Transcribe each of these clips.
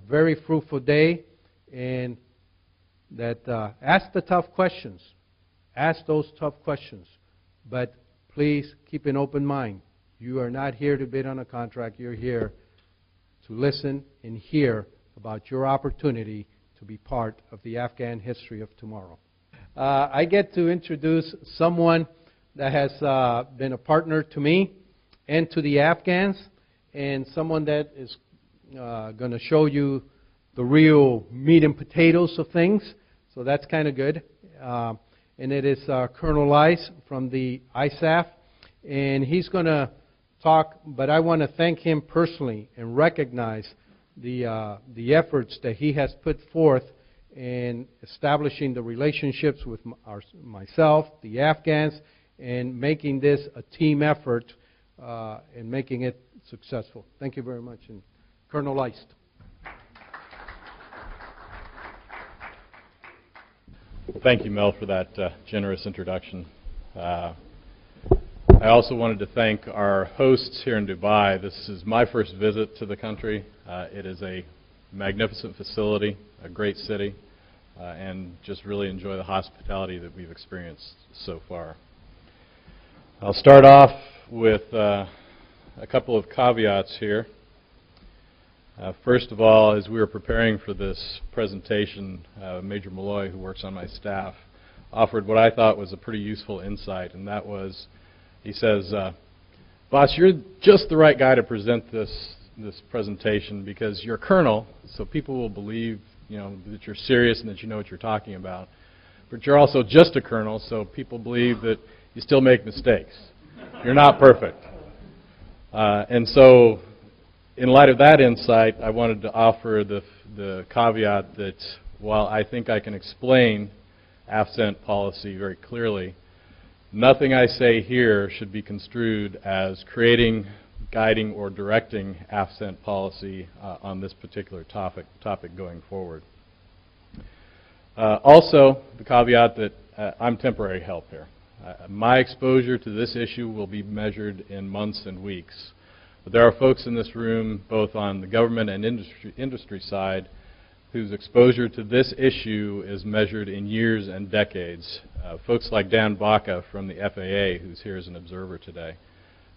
very fruitful day, and that ask the tough questions. Ask those tough questions. But please keep an open mind. You are not here to bid on a contract. You're here to listen and hear about your opportunity to be part of the Afghan history of tomorrow. I get to introduce someone that has been a partner to me and to the Afghans, and someone that is going to show you the real meat and potatoes of things. So that's kind of good. And it is Colonel Ice from the ISAF, and he's going to talk, but I want to thank him personally and recognize the efforts that he has put forth in establishing the relationships with myself, the Afghans, and making this a team effort and making it successful. Thank you very much. And Colonel Ice. Thank you, Mel, for that generous introduction. I also wanted to thank our hosts here in Dubai. This is my first visit to the country. It is a magnificent facility, a great city, and just really enjoy the hospitality that we've experienced so far. I'll start off with a couple of caveats here. First of all, as we were preparing for this presentation, Major Malloy, who works on my staff, offered what I thought was a pretty useful insight, and that was, he says, "Boss, you're just the right guy to present this presentation because you're a colonel, so people will believe, you know, that you're serious and that you know what you're talking about. But you're also just a colonel, so people believe that you still make mistakes. You're not perfect." And so, in light of that insight, I wanted to offer the caveat that while I think I can explain AFCENT policy very clearly, nothing I say here should be construed as creating, guiding, or directing AFCENT policy on this particular topic going forward. Also, the caveat that I'm temporary help here. My exposure to this issue will be measured in months and weeks. But there are folks in this room, both on the government and industry side, whose exposure to this issue is measured in years and decades. Folks like Dan Baca from the FAA, who's here as an observer today,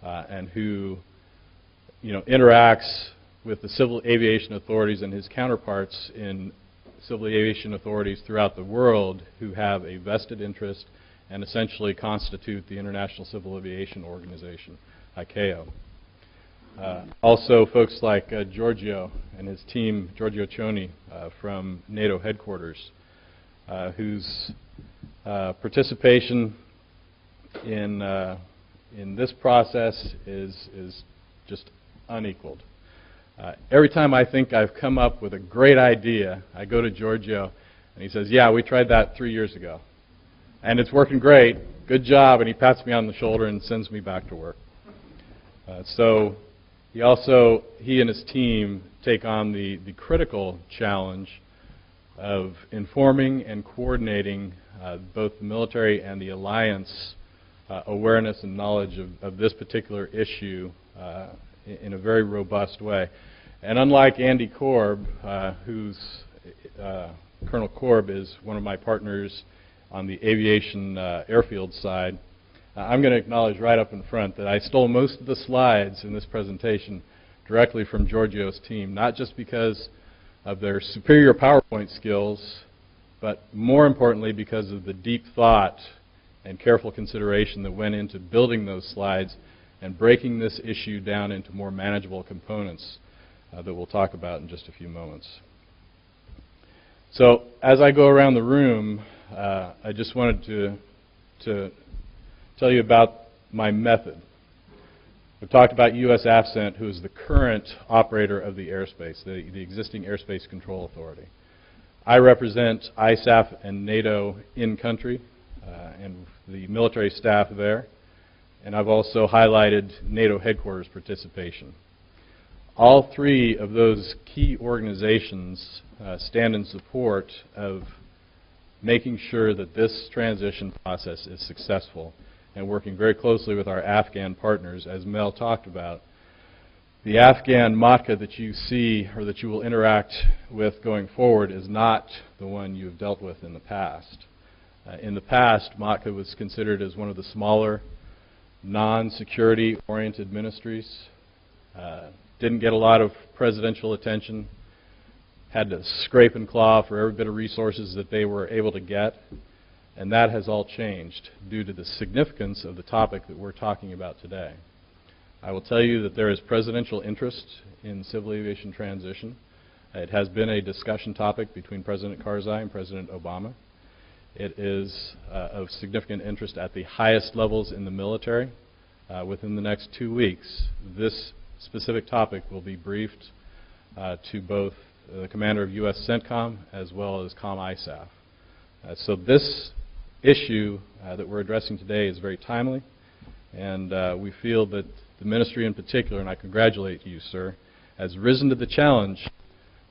and who, you know, interacts with the civil aviation authorities and his counterparts in civil aviation authorities throughout the world who have a vested interest and essentially constitute the International Civil Aviation Organization, ICAO. Also folks like Giorgio and his team, Giorgio Cioni from NATO headquarters, whose participation in this process is just unequaled. Every time I think I've come up with a great idea, I go to Giorgio and he says, "Yeah, we tried that 3 years ago. And it's working great. Good job." And he pats me on the shoulder and sends me back to work. So he and his team take on the critical challenge of informing and coordinating both the military and the alliance awareness and knowledge of this particular issue in a very robust way. And unlike Andy Korb, Colonel Korb is one of my partners on the aviation airfield side, I'm going to acknowledge right up in front that I stole most of the slides in this presentation directly from Giorgio's team, not just because of their superior PowerPoint skills, but more importantly because of the deep thought and careful consideration that went into building those slides and breaking this issue down into more manageable components that we'll talk about in just a few moments. So as I go around the room, I just wanted to tell you about my method. We've talked about U.S. AFCENT, who is the current operator of the airspace, the existing Airspace Control Authority. I represent ISAF and NATO in country and the military staff there, and I've also highlighted NATO headquarters participation. All three of those key organizations stand in support of making sure that this transition process is successful and working very closely with our Afghan partners, as Mel talked about. The Afghan MOTCA that you see or that you will interact with going forward is not the one you have dealt with in the past. In the past, MOTCA was considered as one of the smaller, non-security oriented ministries. Didn't get a lot of presidential attention, had to scrape and claw for every bit of resources that they were able to get, and that has all changed due to the significance of the topic that we're talking about today. I will tell you that there is presidential interest in civil aviation transition. It has been a discussion topic between President Karzai and President Obama. It is of significant interest at the highest levels in the military. Within the next 2 weeks, this specific topic will be briefed to both the commander of U.S. CENTCOM as well as COM-ISAF. So this issue that we're addressing today is very timely, and we feel that the ministry in particular, and I congratulate you, sir, has risen to the challenge,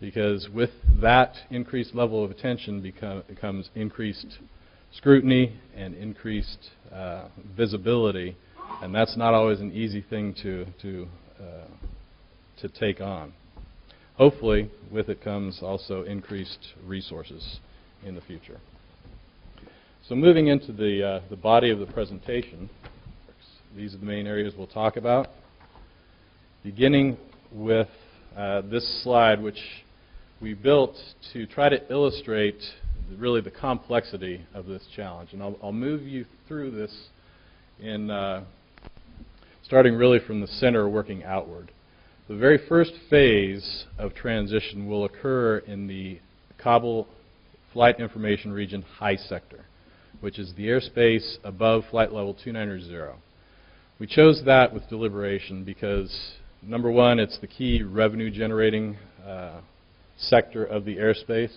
because with that increased level of attention becomes increased scrutiny and increased visibility, and that's not always an easy thing to take on. Hopefully, with it comes also increased resources in the future. So moving into the body of the presentation, these are the main areas we'll talk about, beginning with this slide, which we built to try to illustrate really the complexity of this challenge. And I'll move you through this in starting really from the center, working outward. The very first phase of transition will occur in the Kabul Flight Information Region High Sector, which is the airspace above flight level 290. We chose that with deliberation because, number one, it's the key revenue generating sector of the airspace,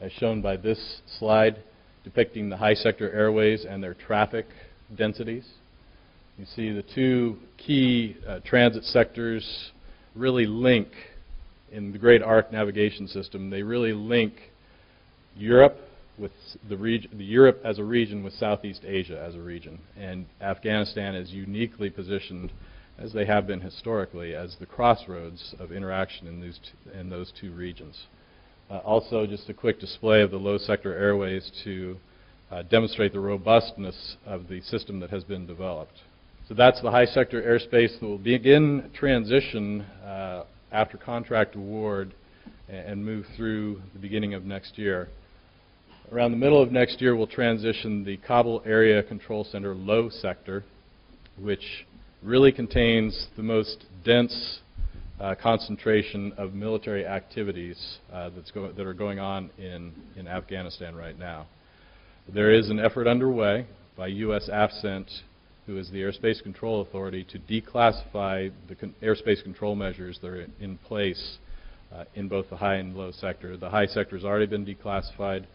as shown by this slide depicting the high sector airways and their traffic densities. You see the two key transit sectors really link in the Great Arc navigation system. They really link Europe with Europe as a region with Southeast Asia as a region, and Afghanistan is uniquely positioned, as they have been historically, as the crossroads of interaction in those two regions. Also, just a quick display of the low sector airways to demonstrate the robustness of the system that has been developed. So that's the high sector airspace that will begin transition after contract award and move through the beginning of next year. Around the middle of next year, we'll transition the Kabul Area Control Center low sector, which really contains the most dense concentration of military activities that are going on in Afghanistan right now. There is an effort underway by U.S. AFCENT, who is the Airspace Control Authority, to declassify the airspace control measures that are in place in both the high and low sector. The high sector has already been declassified.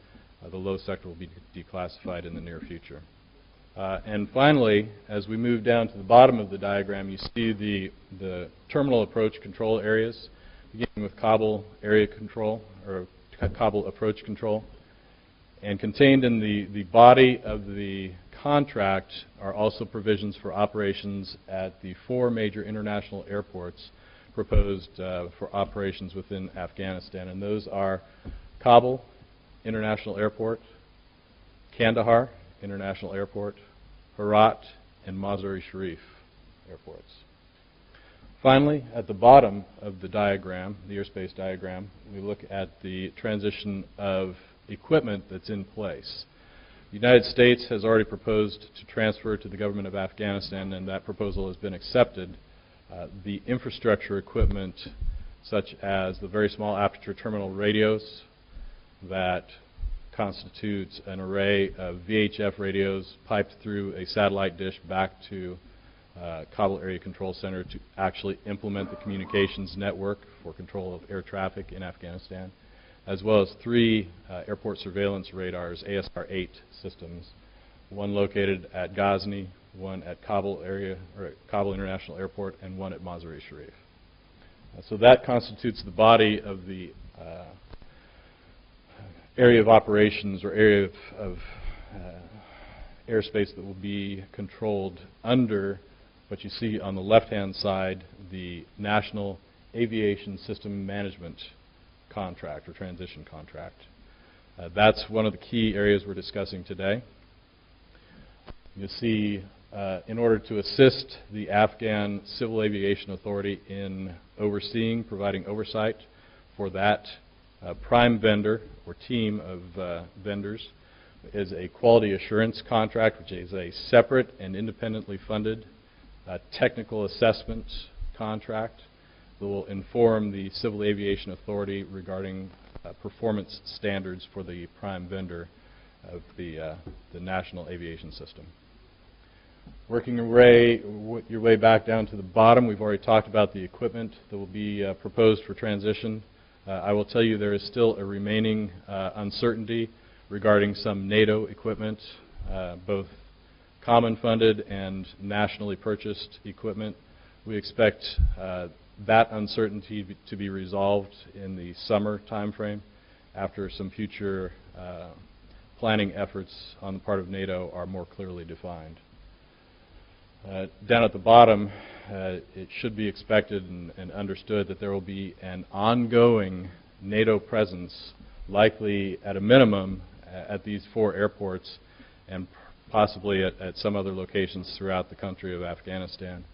The low sector will be declassified in the near future. And finally, as we move down to the bottom of the diagram, you see the terminal approach control areas, beginning with Kabul Area Control, or Kabul Approach Control. And contained in the body of the contract are also provisions for operations at the 4 major international airports proposed for operations within Afghanistan. And those are Kabul International Airport, Kandahar International Airport, Herat, and Mazar-e-Sharif airports. Finally, at the bottom of the diagram, the airspace diagram, we look at the transition of equipment that's in place. The United States has already proposed to transfer to the government of Afghanistan, and that proposal has been accepted, the infrastructure equipment such as the very small aperture terminal radios that constitutes an array of VHF radios piped through a satellite dish back to Kabul Area Control Center to actually implement the communications network for control of air traffic in Afghanistan, as well as 3 airport surveillance radars, ASR-8 systems, one located at Ghazni, one at Kabul International Airport, and one at Mazar-e-Sharif. So that constitutes the body of the area of operations or area of airspace that will be controlled under but you see on the left-hand side the National Aviation System Management contract or transition contract. That's one of the key areas we're discussing today. You'll see in order to assist the Afghan Civil Aviation Authority in overseeing, providing oversight for that prime vendor or team of vendors is a quality assurance contract, which is a separate and independently funded technical assessment contract that will inform the Civil Aviation Authority regarding performance standards for the prime vendor of the national aviation system. Working your way back down to the bottom, we've already talked about the equipment that will be proposed for transition. I will tell you there is still a remaining uncertainty regarding some NATO equipment, both common funded and nationally purchased equipment. We expect that uncertainty to be resolved in the summer timeframe after some future planning efforts on the part of NATO are more clearly defined. Down at the bottom, it should be expected and understood that there will be an ongoing NATO presence, likely at a minimum at these 4 airports and possibly at some other locations throughout the country of Afghanistan.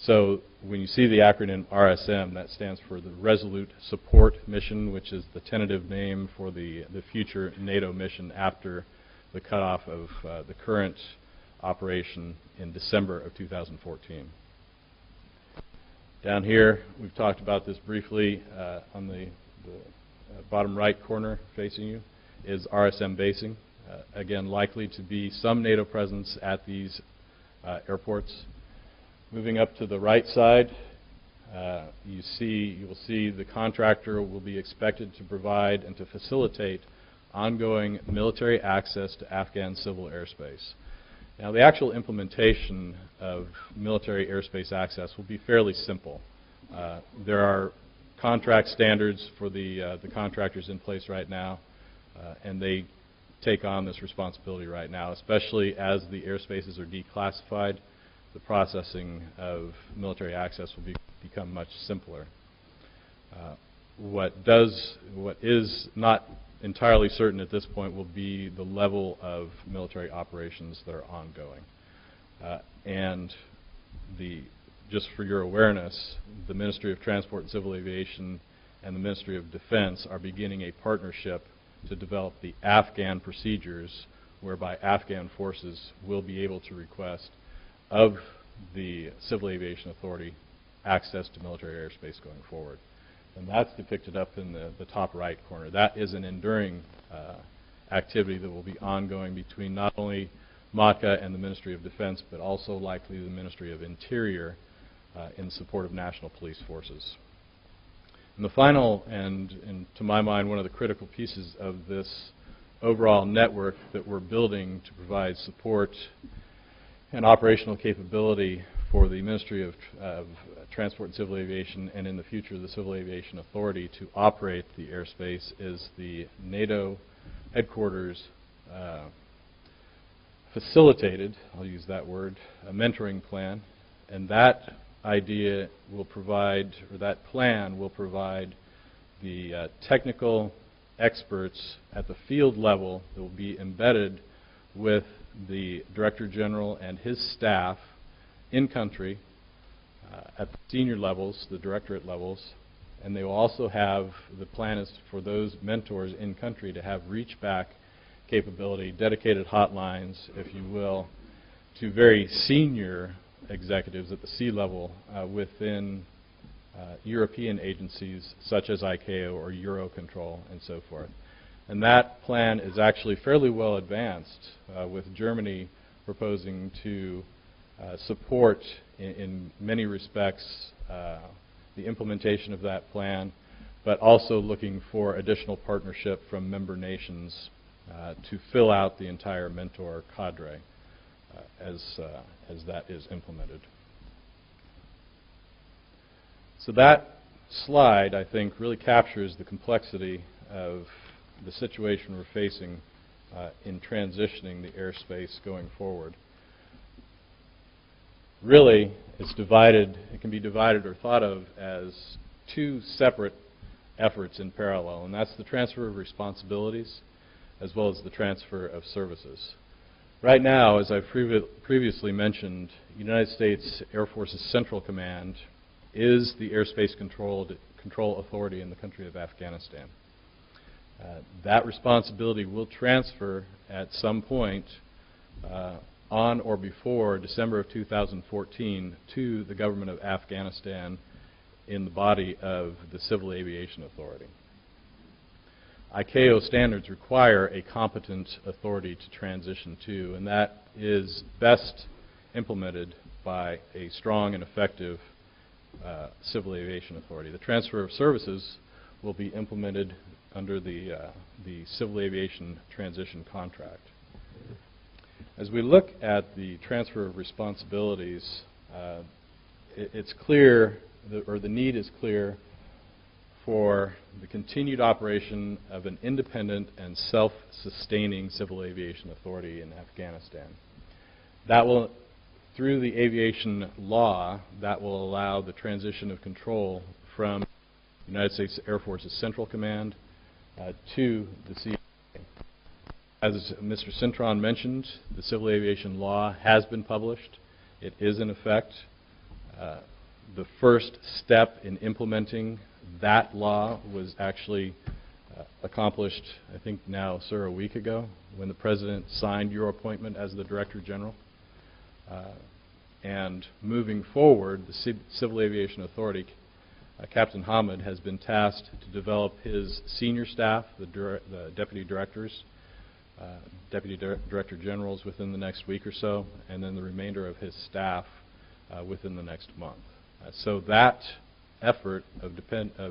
So when you see the acronym RSM, that stands for the Resolute Support Mission, which is the tentative name for the future NATO mission after the cutoff of the current operation in December of 2014. Down here, we've talked about this briefly on the bottom right corner facing you is RSM basing. Again, likely to be some NATO presence at these airports. Moving up to the right side, you will see the contractor will be expected to provide and to facilitate ongoing military access to Afghan civil airspace. Now, the actual implementation of military airspace access will be fairly simple. There are contract standards for the contractors in place right now, and they take on this responsibility right now, especially as the airspaces are declassified. The processing of military access will become much simpler. What is not entirely certain at this point will be the level of military operations that are ongoing. And just for your awareness, the Ministry of Transport and Civil Aviation and the Ministry of Defense are beginning a partnership to develop the Afghan procedures whereby Afghan forces will be able to request of the Civil Aviation Authority access to military airspace going forward. And that's depicted up in the top right corner. That is an enduring activity that will be ongoing between not only MOTCA and the Ministry of Defense, but also likely the Ministry of Interior in support of national police forces. And the final, and to my mind, one of the critical pieces of this overall network that we're building to provide support and operational capability for the Ministry of Transport and Civil Aviation, and in the future the Civil Aviation Authority, to operate the airspace is the NATO headquarters facilitated, I'll use that word, a mentoring plan, and that idea will provide, or that plan will provide the technical experts at the field level that will be embedded with the Director General and his staff in country at the senior levels, the directorate levels, and they will also have, the plan is for those mentors in country to have reach back capability, dedicated hotlines, if you will, to very senior executives at the C level within European agencies such as ICAO or Eurocontrol and so forth. And that plan is actually fairly well advanced, with Germany proposing to support in many respects the implementation of that plan, but also looking for additional partnership from member nations to fill out the entire mentor cadre as that is implemented. So that slide, I think, really captures the complexity of the situation we're facing in transitioning the airspace going forward. really, it's divided, it can be divided or thought of as two separate efforts in parallel, and that's the transfer of responsibilities as well as the transfer of services. Right now, as I've previously mentioned, United States Air Force's Central Command is the airspace control authority in the country of Afghanistan. That responsibility will transfer at some point on or before December of 2014 to the government of Afghanistan in the body of the Civil Aviation Authority. ICAO standards require a competent authority to transition to, and that is best implemented by a strong and effective Civil Aviation Authority. The transfer of services will be implemented under the Civil Aviation Transition Contract. As we look at the transfer of responsibilities, it's clear, the need is clear for the continued operation of an independent and self-sustaining Civil Aviation Authority in Afghanistan. That will, through the aviation law, that will allow the transition of control from the United States Air Force's Central Command to the CAA. As Mr. Cintron mentioned, the Civil Aviation Law has been published. It is in effect. The first step in implementing that law was actually accomplished, I think now, sir, a week ago, when the President signed your appointment as the Director General. And moving forward, the Civil Aviation Authority, Captain Hamid, has been tasked to develop his senior staff, the Deputy Directors, Deputy Director Generals within the next week or so, and then the remainder of his staff within the next month. So that effort of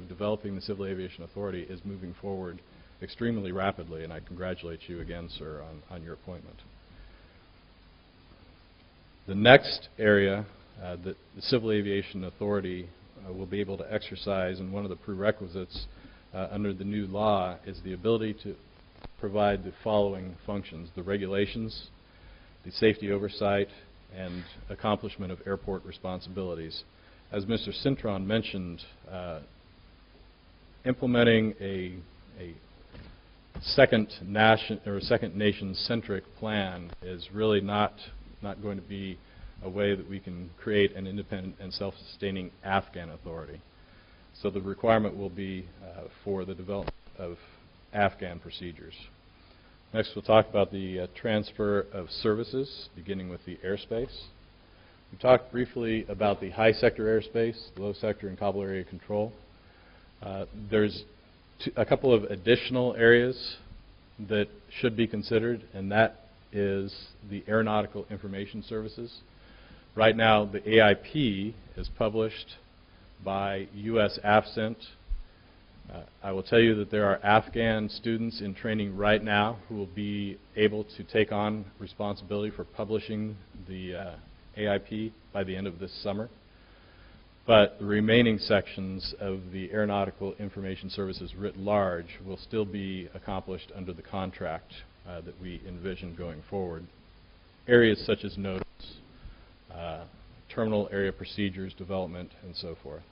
developing the Civil Aviation Authority is moving forward extremely rapidly, and I congratulate you again, sir, on your appointment. The next area that the Civil Aviation Authority will be able to exercise, and one of the prerequisites under the new law, is the ability to provide the following functions: the regulations, the safety oversight, and accomplishment of airport responsibilities. As Mr. Cintron mentioned, implementing a second nation-centric plan is really not going to be a way that we can create an independent and self-sustaining Afghan authority. So the requirement will be for the development of Afghan procedures. Next, we'll talk about the transfer of services, beginning with the airspace. We talked briefly about the high sector airspace, the low sector and Kabul area control. There's a couple of additional areas that should be considered, and that is the Aeronautical Information Services. Right now, the AIP is published by U.S. AFCENT. I will tell you that there are Afghan students in training right now who will be able to take on responsibility for publishing the AIP by the end of this summer. But the remaining sections of the Aeronautical Information Services writ large will still be accomplished under the contract that we envision going forward. Areas such as notice, terminal area procedures development, and so forth.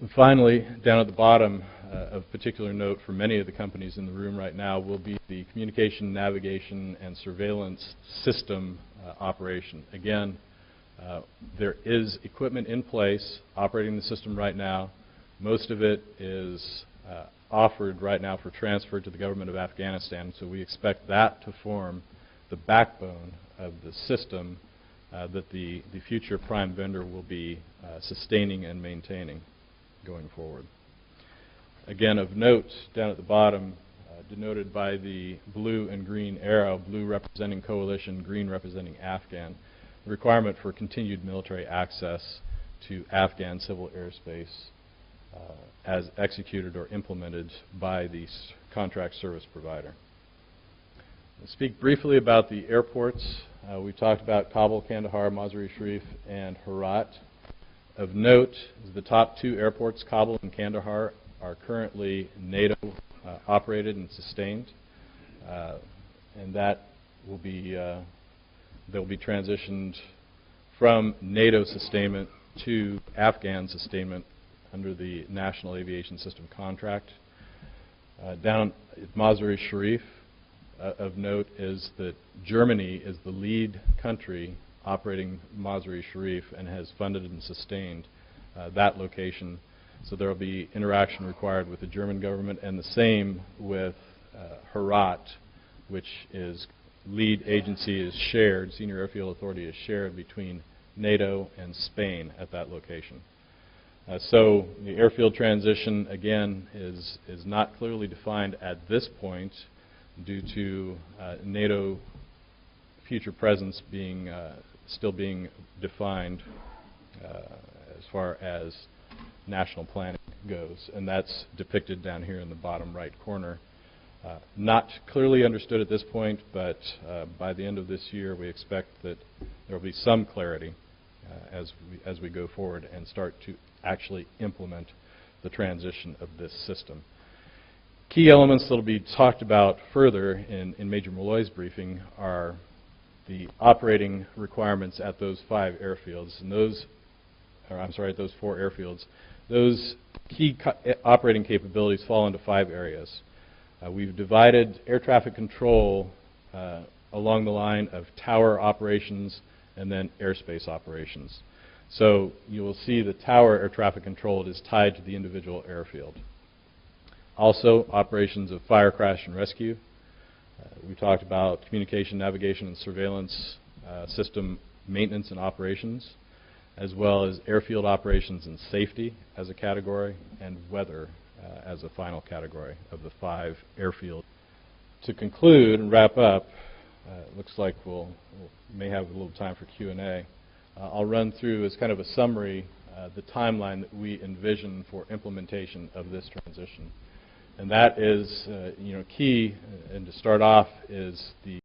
And finally, down at the bottom, of particular note for many of the companies in the room right now, will be the communication, navigation, and surveillance system operation. Again, there is equipment in place operating the system right now. Most of it is offered right now for transfer to the government of Afghanistan, so we expect that to form the backbone of the system that the future prime vendor will be sustaining and maintaining going forward. Again, of note, down at the bottom, denoted by the blue and green arrow, blue representing coalition, green representing Afghan, the requirement for continued military access to Afghan civil airspace as executed or implemented by the contract service provider. I'll speak briefly about the airports. We talked about Kabul, Kandahar, Mazar-i-Sharif, and Herat. Of note, the top two airports, Kabul and Kandahar, are currently NATO operated and sustained, and that will be they'll be transitioned from NATO sustainment to Afghan sustainment under the National Aviation System contract. Down at Mazar-e-Sharif, of note is that Germany is the lead country operating Mazar-e-Sharif and has funded and sustained that location. So there will be interaction required with the German government, and the same with Herat, which is lead agency is shared, Senior Airfield Authority is shared between NATO and Spain at that location. So the airfield transition, again, is not clearly defined at this point due to NATO future presence being still being defined as far as national planning goes, and that's depicted down here in the bottom right corner. Not clearly understood at this point, but by the end of this year we expect that there will be some clarity as we go forward and start to actually implement the transition of this system. Key elements that will be talked about further in Major Malloy's briefing are the operating requirements at those 5 airfields, and those, or I'm sorry, at those 4 airfields. Those key operating capabilities fall into 5 areas. We've divided air traffic control along the line of tower operations and then airspace operations. So you will see the tower air traffic control is tied to the individual airfield. Also, operations of fire, crash, and rescue. We talked about communication, navigation, and surveillance system maintenance and operations, as well as airfield operations and safety as a category, and weather as a final category of the 5 airfields. To conclude and wrap up, it looks like we may have a little time for Q&A. I'll run through as kind of a summary the timeline that we envision for implementation of this transition. And that is, key, and to start off, is the